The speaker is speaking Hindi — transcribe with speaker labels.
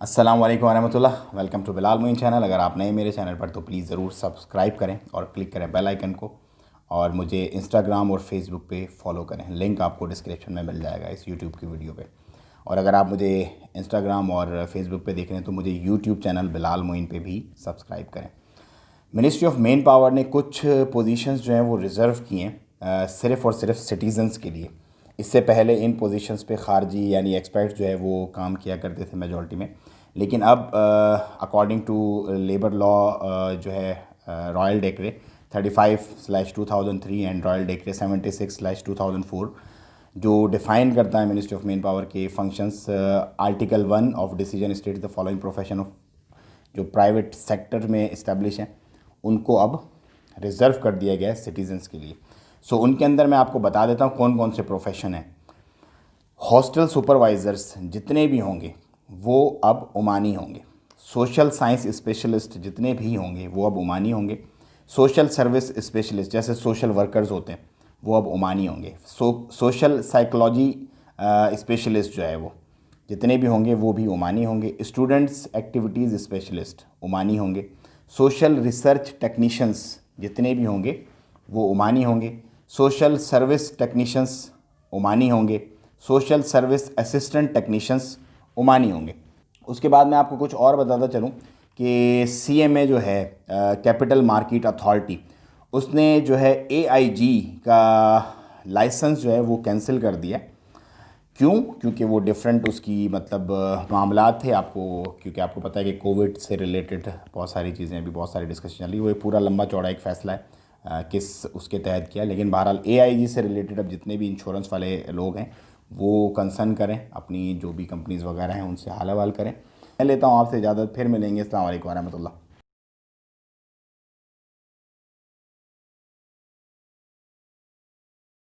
Speaker 1: अस्सलाम वालेकुम रहमतुल्लाह। Welcome to Bilal Moin channel. अगर आप नए मेरे चैनल पर तो प्लीज़ ज़रूर सब्सक्राइब करें और क्लिक करें बेल आइकन को, और मुझे इंस्टाग्राम और फेसबुक पे फॉलो करें। लिंक आपको डिस्क्रिप्शन में मिल जाएगा इस यूट्यूब की वीडियो पे। और अगर आप मुझे इंस्टाग्राम और फेसबुक पे देख रहे हैं तो मुझे यूट्यूब चैनल बिलाल मोइन पे भी सब्सक्राइब करें। मिनिस्ट्री ऑफ मेन पावर ने कुछ पोजीशंस जो हैं वो रिज़र्व किए हैं सिर्फ़ और सिर्फ सिटीज़न्स के लिए। इससे पहले इन पोजीशंस पे खारजी यानी एक्सपर्ट जो है वो काम किया करते थे मेजॉरिटी में, लेकिन अब अकॉर्डिंग टू लेबर लॉ जो है रॉयल डेक्रे 35/2003 एंड रॉयल डेक्रे 76/2004 जो डिफ़ाइन करता है मिनिस्ट्री ऑफ मेन पावर के functions, article 1 of decision state the following profession of जो प्राइवेट सेक्टर में इस्टेब्लिश हैं उनको अब रिज़र्व कर दिया गया है सिटीज़न्स के लिए। सो उनके अंदर मैं आपको बता देता हूँ कौन कौन से प्रोफेशन हैं। हॉस्टल सुपरवाइज़र्स जितने भी होंगे वो अब ओमानी होंगे। सोशल साइंस स्पेशलिस्ट जितने भी होंगे वो अब ओमानी होंगे। सोशल सर्विस स्पेशलिस्ट जैसे सोशल वर्कर्स होते हैं वो अब ओमानी होंगे। सोशल साइकोलॉजी स्पेशलिस्ट जो है वो जितने भी होंगे वो भी ओमानी होंगे। स्टूडेंट्स एक्टिविटीज़ स्पेशलिस्ट ओमानी होंगे। सोशल रिसर्च टेक्नीशियंस जितने भी होंगे वो ओमानी होंगे। सोशल सर्विस टेक्नीशियंस ओमानी होंगे। Social service assistant technicians Omani होंगे। उसके बाद मैं आपको कुछ और बताता चलूँ कि सीएमए जो है कैपिटल मार्केट अथॉरिटी, उसने जो है एआईजी का लाइसेंस जो है वो कैंसिल कर दिया। क्यों? क्योंकि वो डिफरेंट उसकी मतलब मामलात थे आपको, क्योंकि आपको पता है कि कोविड से रिलेटेड बहुत सारी चीज़ें अभी बहुत सारी डिस्कशन चल रही है। वो पूरा लंबा चौड़ा एक फ़ैसला है किस उसके तहत किया, लेकिन बहरहाल एआईजी से रिलेटेड अब जितने भी इंश्योरेंस वाले लोग हैं वो कंसर्न करें, अपनी जो भी कंपनीज़ वगैरह हैं उनसे हाल हवाल करें। मैं लेता हूँ आपसे इजाज़त, फिर मिलेंगे। अस्सलाम वालेकुम रहमतुल्लाह।